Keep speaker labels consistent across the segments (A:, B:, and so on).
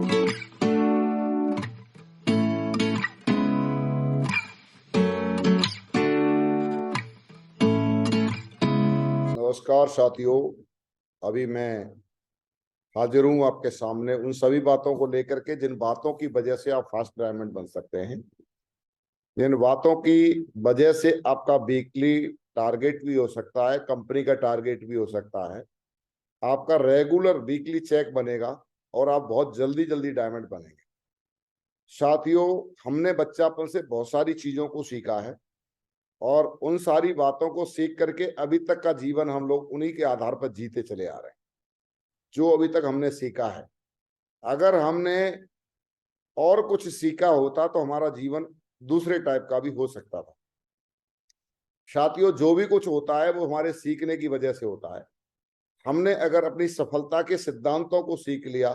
A: नमस्कार साथियों। अभी मैं हाजिर हूं आपके सामने उन सभी बातों को लेकर के जिन बातों की वजह से आप फास्ट डायमंड बन सकते हैं। जिन बातों की वजह से आपका वीकली टारगेट भी हो सकता है, कंपनी का टारगेट भी हो सकता है, आपका रेगुलर वीकली चेक बनेगा और आप बहुत जल्दी जल्दी डायमंड बनेंगे। साथियों, हमने बच्चापन से बहुत सारी चीजों को सीखा है और उन सारी बातों को सीख करके अभी तक का जीवन हम लोग उन्हीं के आधार पर जीते चले आ रहे हैं जो अभी तक हमने सीखा है। अगर हमने और कुछ सीखा होता तो हमारा जीवन दूसरे टाइप का भी हो सकता था। साथियों, जो भी कुछ होता है वो हमारे सीखने की वजह से होता है। हमने अगर अपनी सफलता के सिद्धांतों को सीख लिया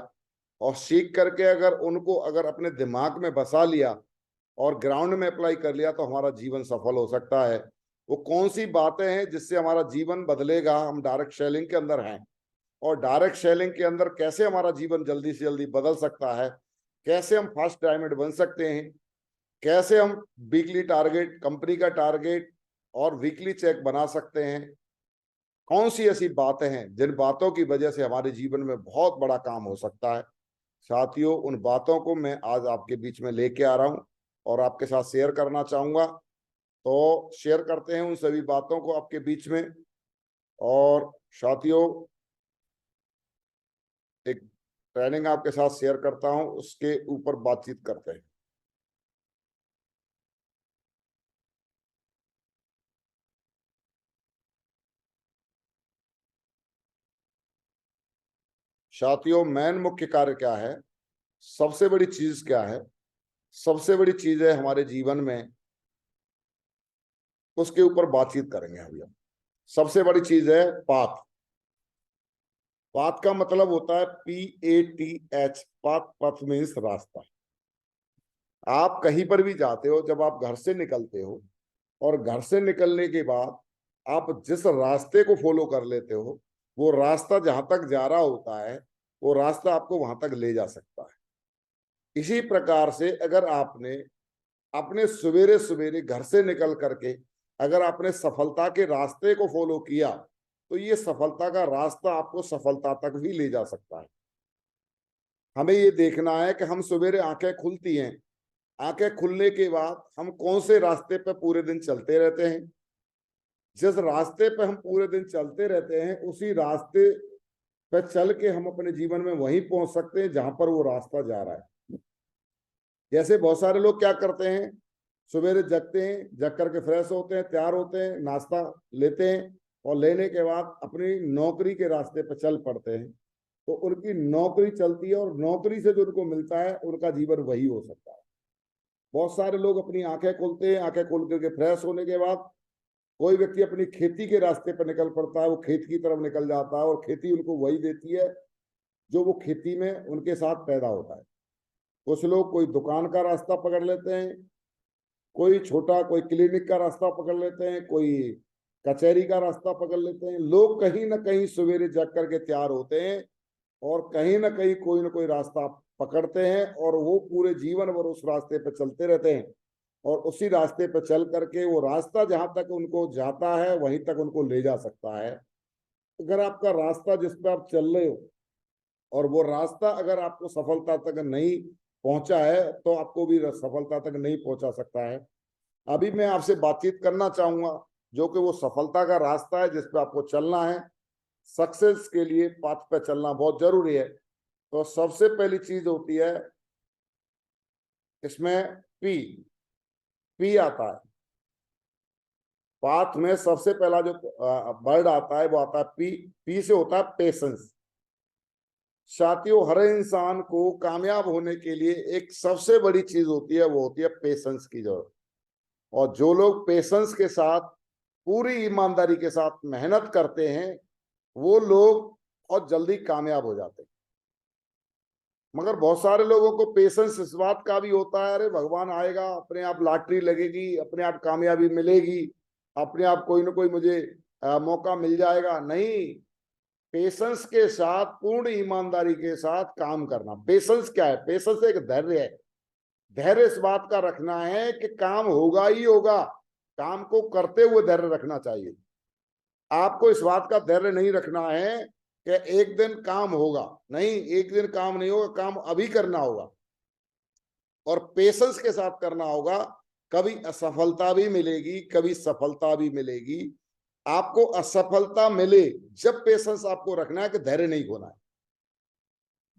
A: और सीख करके अगर अपने दिमाग में बसा लिया और ग्राउंड में अप्लाई कर लिया तो हमारा जीवन सफल हो सकता है। वो कौन सी बातें हैं जिससे हमारा जीवन बदलेगा? हम डायरेक्ट सेलिंग के अंदर हैं और डायरेक्ट सेलिंग के अंदर कैसे हमारा जीवन जल्दी से जल्दी बदल सकता है, कैसे हम फास्ट डायमंड बन सकते हैं, कैसे हम वीकली टारगेट, कंपनी का टारगेट और वीकली चेक बना सकते हैं। कौन सी ऐसी बातें हैं जिन बातों की वजह से हमारे जीवन में बहुत बड़ा काम हो सकता है। साथियों, उन बातों को मैं आज आपके बीच में लेके आ रहा हूं और आपके साथ शेयर करना चाहूंगा। तो शेयर करते हैं उन सभी बातों को आपके बीच में। और साथियों, एक ट्रेनिंग आपके साथ शेयर करता हूं, उसके ऊपर बातचीत करते हैं। साथियों, मेन मुख्य कार्य क्या है, सबसे बड़ी चीज क्या है? सबसे बड़ी चीज है हमारे जीवन में, उसके ऊपर बातचीत करेंगे अभी हम। सबसे बड़ी चीज है पाथ। पाथ का मतलब होता है PATH। पाथ, पथ मीन्स रास्ता। आप कहीं पर भी जाते हो, जब आप घर से निकलते हो और घर से निकलने के बाद आप जिस रास्ते को फॉलो कर लेते हो, वो रास्ता जहां तक जा रहा होता है वो रास्ता आपको वहां तक ले जा सकता है। इसी प्रकार से अगर आपने अपने सवेरे सवेरे घर से निकल करके अगर आपने सफलता के रास्ते को फॉलो किया तो ये सफलता का रास्ता आपको सफलता तक भी ले जा सकता है। हमें ये देखना है कि हम सवेरे आंखें खुलती हैं, आंखें खुलने के बाद हम कौन से रास्ते पे पूरे दिन चलते रहते हैं। जिस रास्ते पे हम पूरे दिन चलते रहते हैं उसी रास्ते पे चल के हम अपने जीवन में वहीं पहुंच सकते हैं जहां पर वो रास्ता जा रहा है। जैसे बहुत सारे लोग क्या करते हैं, सवेरे जगते हैं, जग करके फ्रेश होते हैं, तैयार होते हैं, नाश्ता लेते हैं और लेने के बाद अपनी नौकरी के रास्ते पर चल पड़ते हैं। तो उनकी नौकरी चलती है और नौकरी से जो उनको मिलता है उनका जीवन वही हो सकता है। बहुत सारे लोग अपनी आंखें खोलते हैं, आंखें खोल करके फ्रेश होने के बाद कोई व्यक्ति अपनी खेती के रास्ते पर निकल पड़ता है, वो खेत की तरफ निकल जाता है और खेती उनको वही देती है जो वो खेती में उनके साथ पैदा होता है। कुछ लोग कोई दुकान का रास्ता पकड़ लेते हैं, कोई छोटा कोई क्लिनिक का रास्ता पकड़ लेते हैं, कोई कचहरी का रास्ता पकड़ लेते हैं। लोग कहीं ना कहीं सवेरे जग करके तैयार होते हैं और कहीं ना कहीं कोई ना कोई रास्ता पकड़ते हैं और वो पूरे जीवन भर उस रास्ते पर चलते रहते हैं और उसी रास्ते पर चल करके वो रास्ता जहां तक उनको जाता है वहीं तक उनको ले जा सकता है। अगर आपका रास्ता जिस पर आप चल रहे हो और वो रास्ता अगर आपको सफलता तक नहीं पहुंचा है तो आपको भी सफलता तक नहीं पहुंचा सकता है। अभी मैं आपसे बातचीत करना चाहूंगा जो कि वो सफलता का रास्ता है जिस पे आपको चलना है। सक्सेस के लिए पाथ पे चलना बहुत जरूरी है। तो सबसे पहली चीज होती है इसमें पी। पी आता है पाथ में, सबसे पहला जो वर्ड आता है वो आता है पी। पी से होता है पेशेंस। साथियों, हर इंसान को कामयाब होने के लिए एक सबसे बड़ी चीज होती है, वो होती है पेशेंस की जरूरत। और जो लोग पेशेंस के साथ, पूरी ईमानदारी के साथ मेहनत करते हैं वो लोग बहुत जल्दी कामयाब हो जाते हैं। मगर बहुत सारे लोगों को पेशेंस इस बात का भी होता है, अरे भगवान आएगा, अपने आप लॉटरी लगेगी, अपने आप कामयाबी मिलेगी, अपने आप कोई ना कोई मुझे मौका मिल जाएगा। नहीं, पेशेंस के साथ, पूर्ण ईमानदारी के साथ काम करना। पेशेंस क्या है? पेशेंस एक धैर्य है। धैर्य इस बात का रखना है कि काम होगा ही होगा, काम को करते हुए धैर्य रखना चाहिए। आपको इस बात का धैर्य नहीं रखना है कि एक दिन काम होगा, नहीं, एक दिन काम नहीं होगा, काम अभी करना होगा और पेशेंस के साथ करना होगा। कभी असफलता भी मिलेगी, कभी सफलता भी मिलेगी। आपको असफलता मिले, जब पेशेंस आपको रखना है कि धैर्य नहीं खोना है।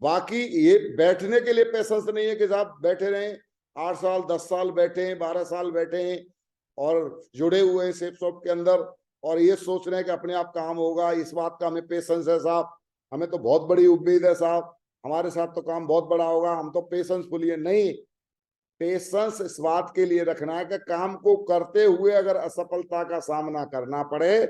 A: बाकी ये बैठने के लिए पेशेंस नहीं है कि साहब बैठे रहें, 8 साल 10 साल बैठे हैं, 12 साल बैठे हैं और जुड़े हुए हैं सेफ शॉप के अंदर और ये सोच रहे हैं कि अपने आप काम होगा। इस बात का हमें पेशेंस है साहब, हमें तो बहुत बड़ी उम्मीद है साहब, हमारे साथ तो काम बहुत बड़ा होगा, हम तो पेशेंसफुल है। नहीं, पेशेंस इस बात के लिए रखना है कि काम को करते हुए अगर असफलता का सामना करना पड़े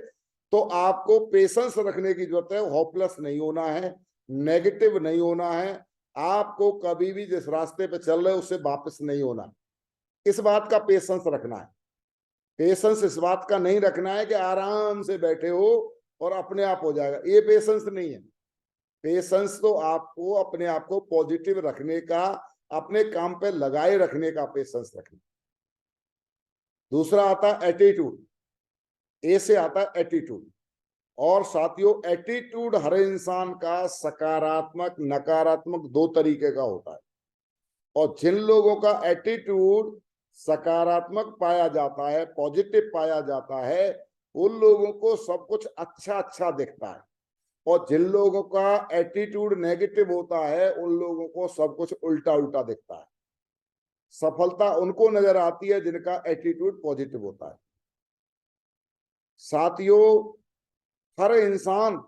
A: तो आपको पेशेंस रखने की जरूरत है। होपलेस नहीं होना है, नेगेटिव नहीं होना है। आपको कभी भी जिस रास्ते पे चल रहे हो उससे वापस नहीं होना, इस बात का पेशेंस रखना है। पेशेंस इस बात का नहीं रखना है कि आराम से बैठे हो और अपने आप हो जाएगा, ये पेशेंस नहीं है। पेशेंस तो आपको अपने आप को पॉजिटिव रखने का, अपने काम पे लगाए रखने का पेशेंस रखना। दूसरा आता है एटीट्यूड। ए से आता है एटीट्यूड। और साथियों, एटीट्यूड हर इंसान का सकारात्मक नकारात्मक दो तरीके का होता है और जिन लोगों का एटीट्यूड सकारात्मक पाया जाता है, पॉजिटिव पाया जाता है, उन लोगों को सब कुछ अच्छा अच्छा दिखता है और जिन लोगों का एटीट्यूड नेगेटिव होता है उन लोगों को सब कुछ उल्टा उल्टा दिखता है। सफलता उनको नजर आती है जिनका एटीट्यूड पॉजिटिव होता है। साथियों, हर इंसान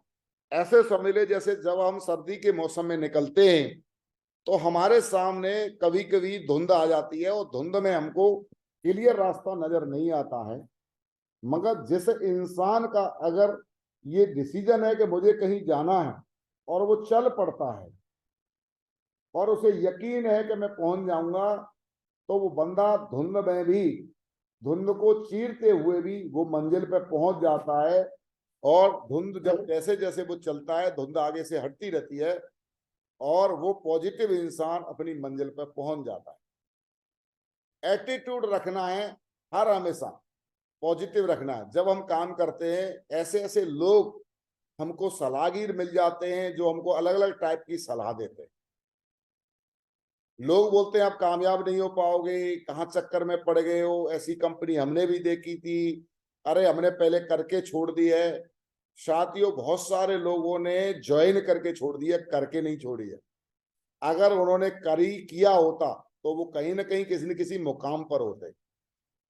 A: ऐसे समझ ले जैसे जब हम सर्दी के मौसम में निकलते हैं तो हमारे सामने कभी कभी धुंध आ जाती है और धुंध में हमको क्लियर रास्ता नजर नहीं आता है। मगर जिस इंसान का अगर ये डिसीजन है कि मुझे कहीं जाना है और वो चल पड़ता है और उसे यकीन है कि मैं पहुंच जाऊंगा, तो वो बंदा धुंध में भी, धुंध को चीरते हुए भी वो मंजिल पे पहुंच जाता है। और धुंध जब जैसे जैसे वो चलता है, धुंध आगे से हटती रहती है और वो पॉजिटिव इंसान अपनी मंजिल पर पहुंच जाता है। एटीट्यूड रखना है, हर हमेशा पॉजिटिव रखना है। जब हम काम करते हैं, ऐसे ऐसे लोग हमको सलाहगीर मिल जाते हैं जो हमको अलग अलग टाइप की सलाह देते हैं। लोग बोलते हैं आप कामयाब नहीं हो पाओगे, कहाँ चक्कर में पड़ गए हो, ऐसी कंपनी हमने भी देखी थी, अरे हमने पहले करके छोड़ दी है। साथियों, बहुत सारे लोगों ने ज्वाइन करके छोड़ दी है, करके नहीं छोड़ी है। अगर उन्होंने करी किया होता तो वो कहीं ना कहीं किसी न किसी मुकाम पर होते।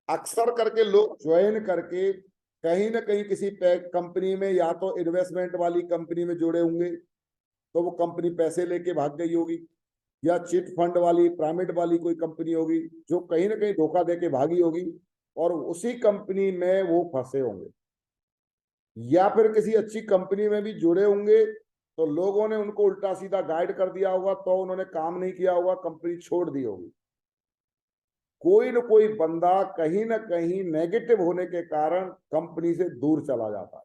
A: अक्सर करके लोग ज्वाइन करके कहीं ना कहीं किसी कंपनी में, या तो इन्वेस्टमेंट वाली कंपनी में जुड़े होंगे तो वो कंपनी पैसे लेके भाग गई होगी, या चिट फंड वाली पिरामिड वाली कोई कंपनी होगी जो कहीं ना कहीं धोखा देके भागी होगी और उसी कंपनी में वो फंसे होंगे। या फिर किसी अच्छी कंपनी में भी जुड़े होंगे तो लोगों ने उनको उल्टा सीधा गाइड कर दिया होगा, तो उन्होंने काम नहीं किया होगा, कंपनी छोड़ दी होगी। कोई न कोई बंदा कहीं ना कहीं नेगेटिव होने के कारण कंपनी से दूर चला जाता है,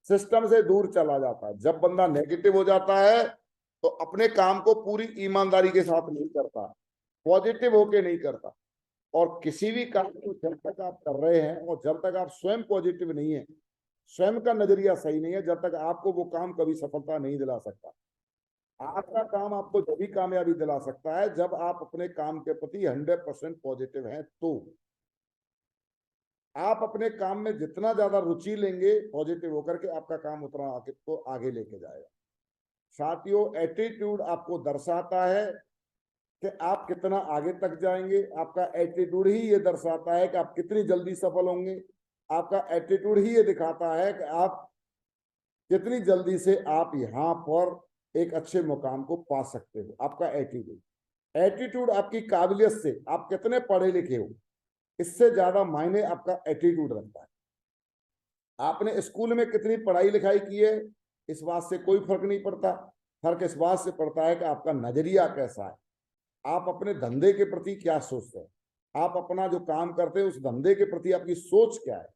A: सिस्टम से दूर चला जाता है। जब बंदा नेगेटिव हो जाता है तो अपने काम को पूरी ईमानदारी के साथ नहीं करता, पॉजिटिव होके नहीं करता। और किसी भी काम को जब तक आप कर रहे हैं और जब तक आप स्वयं पॉजिटिव नहीं है, स्वयं का नजरिया सही नहीं है, जब तक आपको वो काम कभी सफलता नहीं दिला सकता। आपका काम आपको जब भी कामयाबी दिला सकता है जब आप अपने काम के प्रति 100% पॉजिटिव हैं। तो आप अपने काम में जितना ज्यादा रुचि लेंगे पॉजिटिव होकर के, आपका काम उतना आगे तो आगे लेके जाएगा। साथियों, एटीट्यूड आपको दर्शाता है कि आप कितना आगे तक जाएंगे। आपका एटीट्यूड ही ये दर्शाता है कि आप कितनी जल्दी सफल होंगे। आपका एटीट्यूड ही ये दिखाता है कि आप कितनी जल्दी से आप यहाँ पर एक अच्छे मुकाम को पा सकते हो। आपका एटीट्यूड, एटीट्यूड आपकी काबिलियत से, आप कितने पढ़े लिखे हो, इससे ज्यादा मायने आपका एटीट्यूड रखता है। आपने स्कूल में कितनी पढ़ाई लिखाई की है, इस बात से कोई फर्क नहीं पड़ता। फर्क इस बात से पड़ता है कि आपका नजरिया कैसा है, आप अपने धंधे के प्रति क्या सोचते हैं, आप अपना जो काम करते हैं उस धंधे के प्रति आपकी सोच क्या है,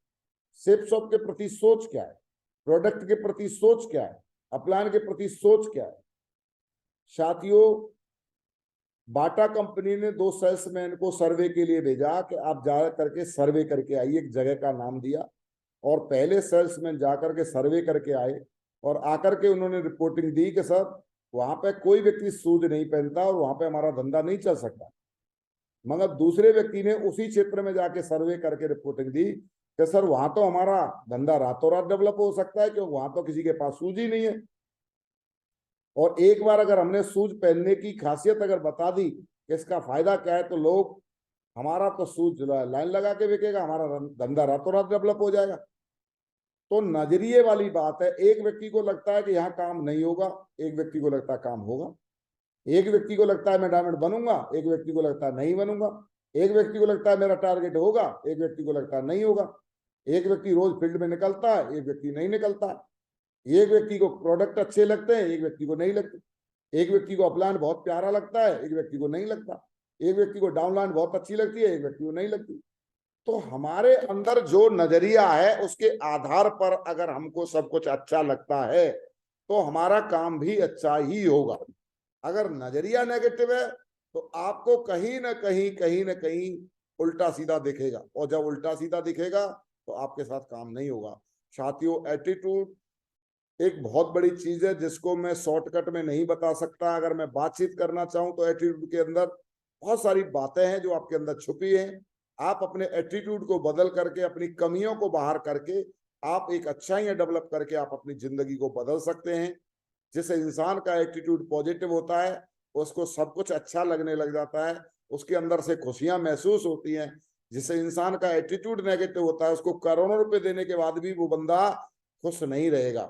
A: सेप शॉप के प्रति सोच क्या है, प्रोडक्ट के प्रति सोच क्या है, अपलायन के प्रति सोच क्या है। साथियों, बाटा कंपनी ने 2 सेल्समैन को सर्वे के लिए भेजा कि आप जा करके सर्वे करके आइए, एक जगह का नाम दिया और पहले सेल्समैन जाकर के सर्वे करके आए और आकर के उन्होंने रिपोर्टिंग दी कि सर वहां पे कोई व्यक्ति शूज नहीं पहनता और वहां पे हमारा धंधा नहीं चल सकता। मगर दूसरे व्यक्ति ने उसी क्षेत्र में जाके सर्वे करके रिपोर्टिंग दी कि सर वहां तो हमारा धंधा रातों रात डेवलप हो सकता है, क्योंकि वहां तो किसी के पास शूज ही नहीं है। और एक बार अगर हमने शूज पहनने की खासियत अगर बता दी कि इसका फायदा क्या है, तो लोग हमारा तो शूज लाइन लगा के बिकेगा, हमारा धंधा रातों रात डेवलप हो जाएगा। तो नजरिए वाली बात है। एक व्यक्ति को लगता है कि यहाँ काम नहीं होगा, एक व्यक्ति को लगता है काम होगा। एक व्यक्ति को लगता है मैं डायमंड बनूंगा, एक व्यक्ति को लगता है नहीं बनूंगा। एक व्यक्ति को लगता है मेरा टारगेट होगा, एक व्यक्ति को लगता है नहीं होगा। एक व्यक्ति रोज फील्ड में निकलता है, एक व्यक्ति नहीं निकलता। एक व्यक्ति को प्रोडक्ट अच्छे लगते हैं, एक व्यक्ति को नहीं लगते। एक व्यक्ति को अपलाइन बहुत प्यारा लगता है, एक व्यक्ति को नहीं लगता। एक व्यक्ति को डाउनलाइन बहुत अच्छी लगती है, एक व्यक्ति को नहीं लगती। तो हमारे अंदर जो नजरिया है उसके आधार पर अगर हमको सब कुछ अच्छा लगता है तो हमारा काम भी अच्छा ही होगा। अगर नजरिया नेगेटिव है तो आपको कहीं ना कहीं उल्टा सीधा दिखेगा, और जब उल्टा सीधा दिखेगा तो आपके साथ काम नहीं होगा। साथियों, एटीट्यूड एक बहुत बड़ी चीज है जिसको मैं शॉर्टकट में नहीं बता सकता। अगर मैं बातचीत करना चाहूं तो एटीट्यूड के अंदर बहुत सारी बातें हैं जो आपके अंदर छुपी हैं। आप अपने एटीट्यूड को बदल करके, अपनी कमियों को बाहर करके, आप एक अच्छाइयां डेवलप करके आप अपनी जिंदगी को बदल सकते हैं। जिस इंसान का एटीट्यूड पॉजिटिव होता है उसको सब कुछ अच्छा लगने लग जाता है, उसके अंदर से खुशियां महसूस होती हैं। जिस इंसान का एटीट्यूड नेगेटिव होता है उसको करोड़ों रुपए देने के बाद भी वो बंदा खुश नहीं रहेगा,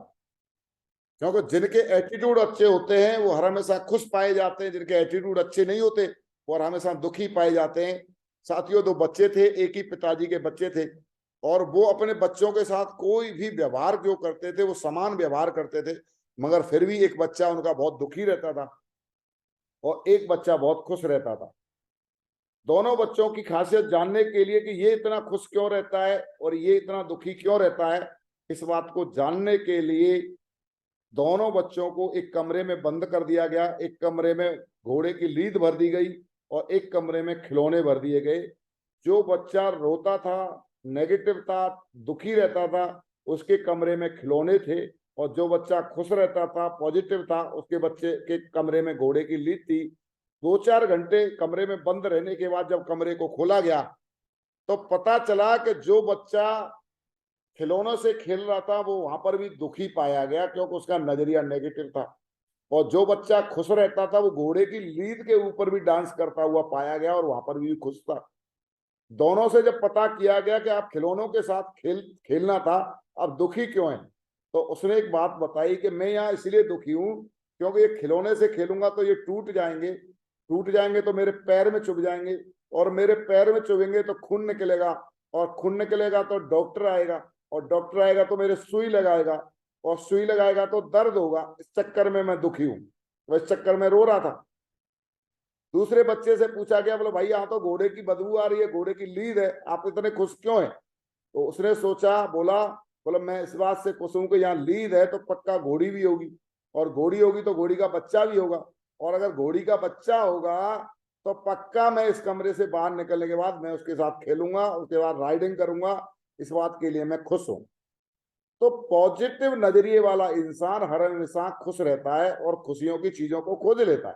A: क्योंकि जिनके एटीट्यूड अच्छे होते हैं वो हर हमेशा खुश पाए जाते हैं, जिनके एटीट्यूड अच्छे नहीं होते वो हर हमेशा दुखी पाए जाते हैं। साथियों, 2 बच्चे थे, एक ही पिताजी के बच्चे थे, और वो अपने बच्चों के साथ कोई भी व्यवहार जो करते थे वो समान व्यवहार करते थे, मगर फिर भी एक बच्चा उनका बहुत दुखी रहता था और एक बच्चा बहुत खुश रहता था। दोनों बच्चों की खासियत जानने के लिए कि ये इतना खुश क्यों रहता है और ये इतना दुखी क्यों रहता है, इस बात को जानने के लिए दोनों बच्चों को एक कमरे में बंद कर दिया गया। एक कमरे में घोड़े की लीद भर दी गई और एक कमरे में खिलौने भर दिए गए। जो बच्चा रोता था, नेगेटिव था, दुखी रहता था, उसके कमरे में खिलौने थे, और जो बच्चा खुश रहता था, पॉजिटिव था, उसके बच्चे के कमरे में घोड़े की लीद थी। 2-4 घंटे कमरे में बंद रहने के बाद जब कमरे को खोला गया तो पता चला कि जो बच्चा खिलौनों से खेल रहा था वो वहां पर भी दुखी पाया गया, क्योंकि उसका नजरिया नेगेटिव था। और जो बच्चा खुश रहता था वो घोड़े की लीद के ऊपर भी डांस करता हुआ पाया गया और वहां पर भी खुश था। दोनों से जब पता किया गया कि आप खिलौनों के साथ खेलना था, अब दुखी क्यों है, तो उसने एक बात बताई कि मैं यहाँ इसलिए दुखी हूं क्योंकि ये खिलौने से खेलूंगा तो ये टूट जाएंगे तो मेरे पैर में चुभ जाएंगे, और मेरे पैर में चुभेंगे तो खून निकलेगा, और खून निकलेगा तो डॉक्टर आएगा, और डॉक्टर आएगा तो मेरे सुई लगाएगा, और सुई लगाएगा तो दर्द होगा। इस चक्कर में मैं दुखी हूं। तो इस चक्कर में रो रहा था। दूसरे बच्चे से पूछा गया, बोले भाई यहाँ तो घोड़े की बदबू आ रही है, घोड़े की लीद है, आप इतने खुश क्यों हैं? तो उसने सोचा, बोला मैं इस बात से खुश हूं कि यहाँ लीद है तो पक्का घोड़ी भी होगी, और घोड़ी होगी तो घोड़ी का बच्चा भी होगा, और अगर घोड़ी का बच्चा होगा तो पक्का मैं इस कमरे से बाहर निकलने के बाद मैं उसके साथ खेलूंगा, उसके बाद राइडिंग करूंगा। इस बात के लिए मैं खुश हूं। तो पॉजिटिव नजरिए वाला इंसान हर हमेशा खुश रहता है और खुशियों की चीजों को खोज लेता है,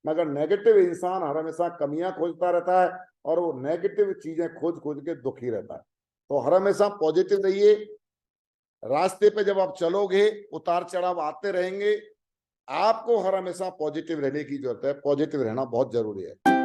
A: मगर नेगेटिव इंसान हर हमेशा कमियां खोजता रहता है और वो नेगेटिव चीजें खोज खोज के दुखी रहता है। तो हर हमेशा पॉजिटिव रहिए। रास्ते पे जब आप चलोगे उतार चढ़ाव आते रहेंगे, आपको हर हमेशा पॉजिटिव रहने की जरूरत है। पॉजिटिव रहना बहुत जरूरी है।